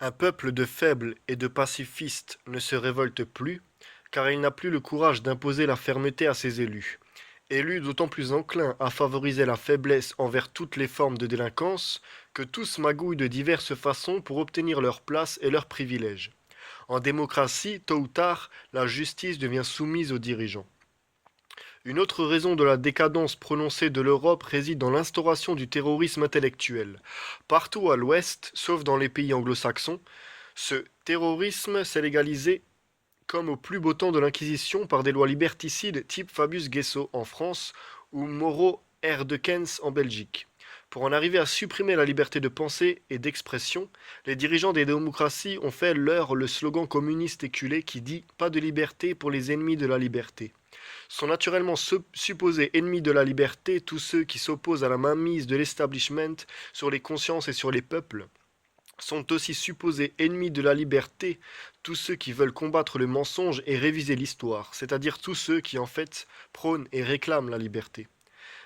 Un peuple de faibles et de pacifistes ne se révolte plus, car il n'a plus le courage d'imposer la fermeté à ses élus. Élus d'autant plus enclins à favoriser la faiblesse envers toutes les formes de délinquance, que tous magouillent de diverses façons pour obtenir leur place et leurs privilèges. En démocratie, tôt ou tard, la justice devient soumise aux dirigeants. Une autre raison de la décadence prononcée de l'Europe réside dans l'instauration du terrorisme intellectuel. Partout à l'Ouest, sauf dans les pays anglo-saxons, ce terrorisme s'est légalisé comme au plus beau temps de l'Inquisition par des lois liberticides type Fabius Gesso en France ou Mauro Herdequens en Belgique. Pour en arriver à supprimer la liberté de pensée et d'expression, les dirigeants des démocraties ont fait leur le slogan communiste éculé qui dit "Pas de liberté pour les ennemis de la liberté". Sont naturellement supposés ennemis de la liberté tous ceux qui s'opposent à la mainmise de l'establishment sur les consciences et sur les peuples. Sont aussi supposés ennemis de la liberté tous ceux qui veulent combattre le mensonge et réviser l'histoire, c'est-à-dire tous ceux qui en fait prônent et réclament la liberté.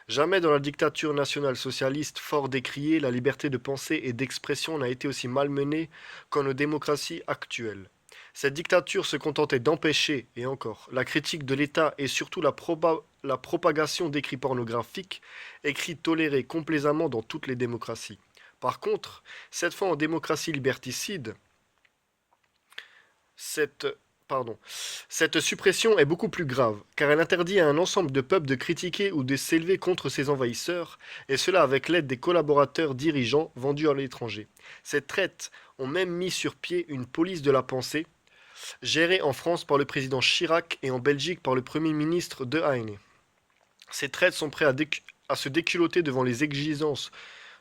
Jamais dans la dictature nationale socialiste fort décriée, la liberté de pensée et d'expression n'a été aussi malmenée qu'en nos démocraties actuelles. Cette dictature se contentait d'empêcher, et encore, la critique de l'État et surtout la propagation d'écrits pornographiques, écrits tolérés complaisamment dans toutes les démocraties. Par contre, cette fois en démocratie liberticide, cette, pardon, cette suppression est beaucoup plus grave, car elle interdit à un ensemble de peuples de critiquer ou de s'élever contre ses envahisseurs, et cela avec l'aide des collaborateurs dirigeants vendus à l'étranger. Ces traites ont même mis sur pied une police de la pensée, gérée en France par le président Chirac et en Belgique par le premier ministre De Heyne. Ces traites sont prêts à se déculotter devant les exigences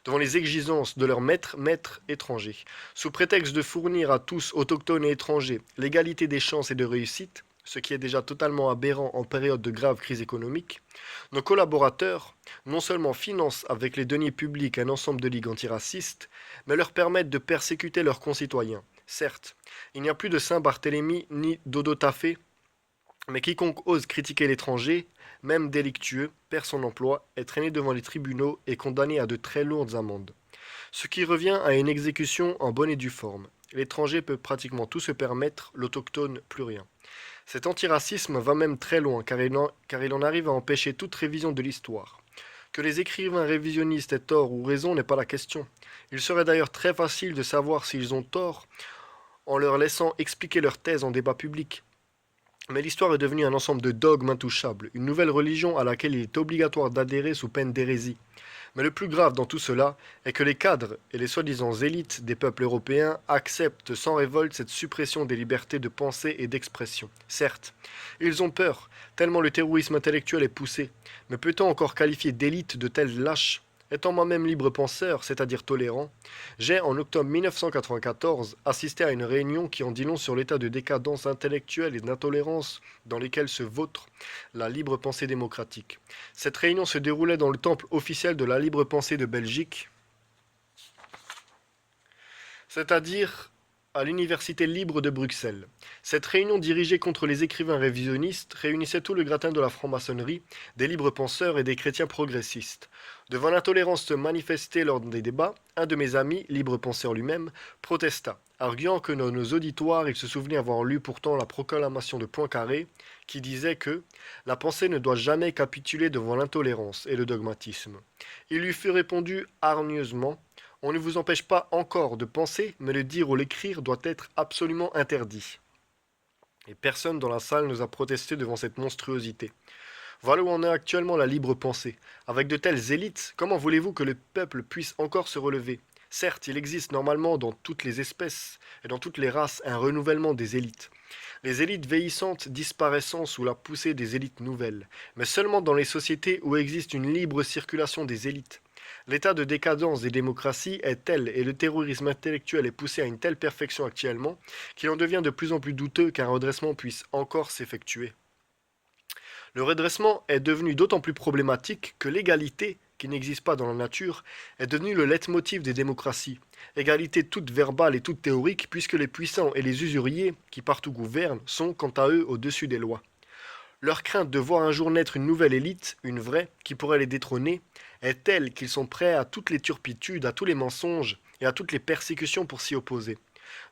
de leurs maîtres étrangers. Sous prétexte de fournir à tous, autochtones et étrangers, l'égalité des chances et de réussite, ce qui est déjà totalement aberrant en période de grave crise économique, nos collaborateurs non seulement financent avec les deniers publics un ensemble de ligues antiracistes, mais leur permettent de persécuter leurs concitoyens. Certes, il n'y a plus de Saint-Barthélemy ni Dodo Tafé, mais quiconque ose critiquer l'étranger, même délictueux, perd son emploi, est traîné devant les tribunaux et condamné à de très lourdes amendes. Ce qui revient à une exécution en bonne et due forme. L'étranger peut pratiquement tout se permettre, l'autochtone plus rien. Cet antiracisme va même très loin car il en arrive à empêcher toute révision de l'histoire. Que les écrivains révisionnistes aient tort ou raison n'est pas la question. Il serait d'ailleurs très facile de savoir s'ils ont tort en leur laissant expliquer leur thèse en débat public. Mais l'histoire est devenue un ensemble de dogmes intouchables, une nouvelle religion à laquelle il est obligatoire d'adhérer sous peine d'hérésie. Mais le plus grave dans tout cela est que les cadres et les soi-disant élites des peuples européens acceptent sans révolte cette suppression des libertés de pensée et d'expression. Certes, ils ont peur, tellement le terrorisme intellectuel est poussé, mais peut-on encore qualifier d'élite de tels lâches? Étant moi-même libre penseur, c'est-à-dire tolérant, j'ai, en octobre 1994, assisté à une réunion qui en dit long sur l'état de décadence intellectuelle et d'intolérance dans lesquels se vautre la libre pensée démocratique. Cette réunion se déroulait dans le temple officiel de la libre pensée de Belgique, c'est-à-dire à l'Université libre de Bruxelles. Cette réunion dirigée contre les écrivains révisionnistes réunissait tout le gratin de la franc-maçonnerie, des libres penseurs et des chrétiens progressistes. Devant l'intolérance se manifester lors des débats, un de mes amis, libre penseur lui-même, protesta, arguant que dans nos auditoires il se souvenait avoir lu pourtant la proclamation de Poincaré, qui disait que la pensée ne doit jamais capituler devant l'intolérance et le dogmatisme. Il lui fut répondu hargneusement: on ne vous empêche pas encore de penser, mais le dire ou l'écrire doit être absolument interdit. Et personne dans la salle n'osa protester devant cette monstruosité. Voilà où en est actuellement la libre pensée. Avec de telles élites, comment voulez-vous que le peuple puisse encore se relever? Certes, il existe normalement dans toutes les espèces et dans toutes les races un renouvellement des élites. Les élites vieillissantes disparaissant sous la poussée des élites nouvelles, mais seulement dans les sociétés où existe une libre circulation des élites. L'état de décadence des démocraties est tel et le terrorisme intellectuel est poussé à une telle perfection actuellement qu'il en devient de plus en plus douteux qu'un redressement puisse encore s'effectuer. Le redressement est devenu d'autant plus problématique que l'égalité, qui n'existe pas dans la nature, est devenue le leitmotiv des démocraties. Égalité toute verbale et toute théorique, puisque les puissants et les usuriers, qui partout gouvernent, sont quant à eux au-dessus des lois. Leur crainte de voir un jour naître une nouvelle élite, une vraie, qui pourrait les détrôner, est telle qu'ils sont prêts à toutes les turpitudes, à tous les mensonges et à toutes les persécutions pour s'y opposer.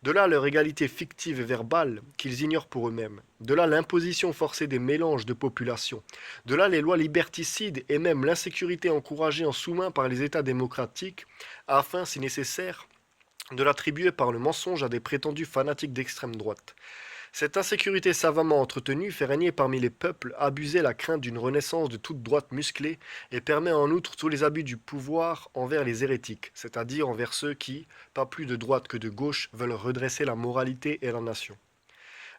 De là leur égalité fictive et verbale qu'ils ignorent pour eux-mêmes. De là l'imposition forcée des mélanges de populations. De là les lois liberticides et même l'insécurité encouragée en sous-main par les États démocratiques, afin, si nécessaire, de l'attribuer par le mensonge à des prétendus fanatiques d'extrême droite. Cette insécurité savamment entretenue fait régner parmi les peuples abuser la crainte d'une renaissance de toute droite musclée et permet en outre tous les abus du pouvoir envers les hérétiques, c'est-à-dire envers ceux qui, pas plus de droite que de gauche, veulent redresser la moralité et la nation.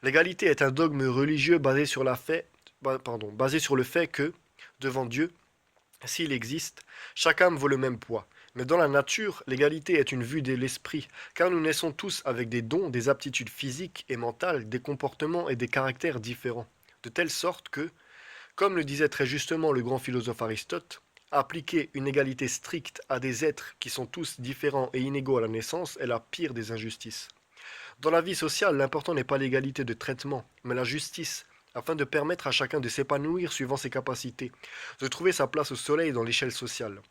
L'égalité est un dogme religieux basé sur le fait que, devant Dieu, s'il existe, chaque âme vaut le même poids. Mais dans la nature, l'égalité est une vue de l'esprit, car nous naissons tous avec des dons, des aptitudes physiques et mentales, des comportements et des caractères différents. De telle sorte que, comme le disait très justement le grand philosophe Aristote, appliquer une égalité stricte à des êtres qui sont tous différents et inégaux à la naissance est la pire des injustices. Dans la vie sociale, l'important n'est pas l'égalité de traitement, mais la justice, afin de permettre à chacun de s'épanouir suivant ses capacités, de trouver sa place au soleil dans l'échelle sociale.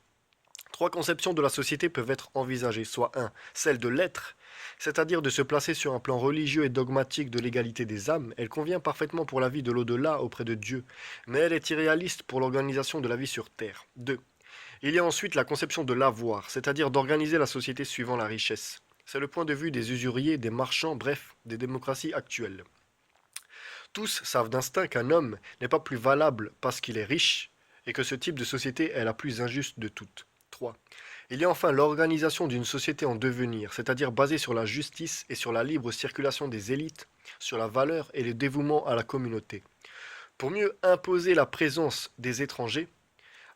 Trois conceptions de la société peuvent être envisagées, soit 1. Celle de l'être, c'est-à-dire de se placer sur un plan religieux et dogmatique de l'égalité des âmes. Elle convient parfaitement pour la vie de l'au-delà auprès de Dieu, mais elle est irréaliste pour l'organisation de la vie sur Terre. 2. Il y a ensuite la conception de l'avoir, c'est-à-dire d'organiser la société suivant la richesse. C'est le point de vue des usuriers, des marchands, bref, des démocraties actuelles. Tous savent d'instinct qu'un homme n'est pas plus valable parce qu'il est riche, et que ce type de société est la plus injuste de toutes. 3. Il y a enfin l'organisation d'une société en devenir, c'est-à-dire basée sur la justice et sur la libre circulation des élites, sur la valeur et le dévouement à la communauté. Pour mieux imposer la présence des étrangers,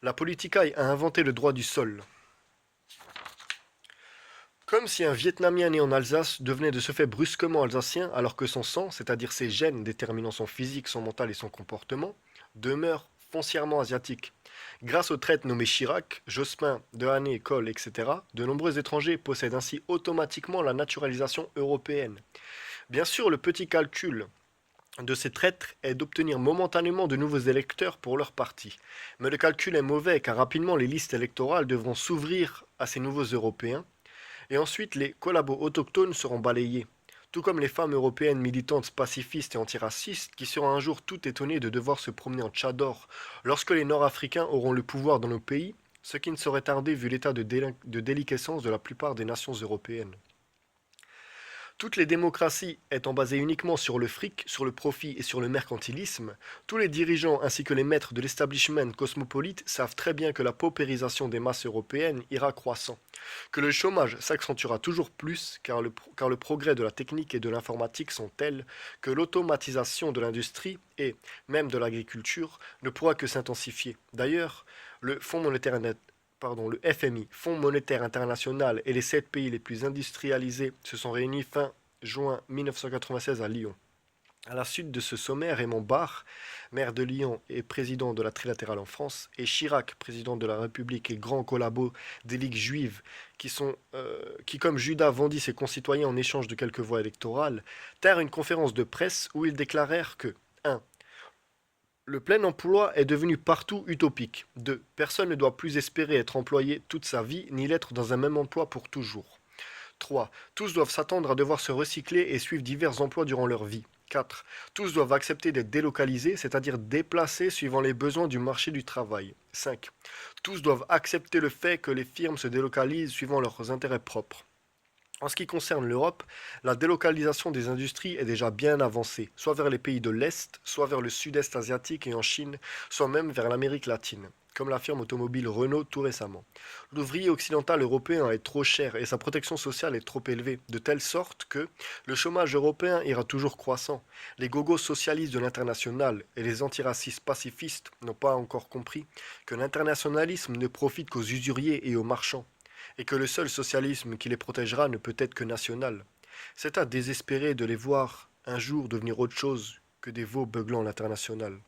la politicaille a inventé le droit du sol. Comme si un Vietnamien né en Alsace devenait de ce fait brusquement alsacien alors que son sang, c'est-à-dire ses gènes déterminant son physique, son mental et son comportement, demeure foncièrement asiatique. Grâce aux traites nommées Chirac, Jospin, Dehaene, Kohl, etc., de nombreux étrangers possèdent ainsi automatiquement la naturalisation européenne. Bien sûr, le petit calcul de ces traîtres est d'obtenir momentanément de nouveaux électeurs pour leur parti. Mais le calcul est mauvais car rapidement les listes électorales devront s'ouvrir à ces nouveaux Européens et ensuite les collabos autochtones seront balayés, tout comme les femmes européennes militantes pacifistes et antiracistes qui seront un jour tout étonnées de devoir se promener en tchador lorsque les Nord-Africains auront le pouvoir dans nos pays, ce qui ne saurait tarder vu l'état de déliquescence de la plupart des nations européennes. Toutes les démocraties étant basées uniquement sur le fric, sur le profit et sur le mercantilisme, tous les dirigeants ainsi que les maîtres de l'establishment cosmopolite savent très bien que la paupérisation des masses européennes ira croissant, que le chômage s'accentuera toujours plus car le progrès de la technique et de l'informatique sont tels que l'automatisation de l'industrie et même de l'agriculture ne pourra que s'intensifier. D'ailleurs, le FMI, Fonds monétaire international, et les 7 pays les plus industrialisés se sont réunis fin juin 1996 à Lyon. À la suite de ce sommet, Raymond Barre, maire de Lyon et président de la Trilatérale en France, et Chirac, président de la République et grand collabo des ligues juives, qui comme Judas vendit ses concitoyens en échange de quelques voix électorales, tinrent une conférence de presse où ils déclarèrent que 1. Le plein emploi est devenu partout utopique. 2. Personne ne doit plus espérer être employé toute sa vie, ni l'être dans un même emploi pour toujours. 3. Tous doivent s'attendre à devoir se recycler et suivre divers emplois durant leur vie. 4. Tous doivent accepter d'être délocalisés, c'est-à-dire déplacés suivant les besoins du marché du travail. 5. Tous doivent accepter le fait que les firmes se délocalisent suivant leurs intérêts propres. En ce qui concerne l'Europe, la délocalisation des industries est déjà bien avancée, soit vers les pays de l'Est, soit vers le sud-est asiatique et en Chine, soit même vers l'Amérique latine, comme l'affirme automobile Renault tout récemment. L'ouvrier occidental européen est trop cher et sa protection sociale est trop élevée, de telle sorte que le chômage européen ira toujours croissant. Les gogos socialistes de l'international et les antiracistes pacifistes n'ont pas encore compris que l'internationalisme ne profite qu'aux usuriers et aux marchands et que le seul socialisme qui les protégera ne peut être que national. C'est à désespérer de les voir un jour devenir autre chose que des veaux beuglant l'international.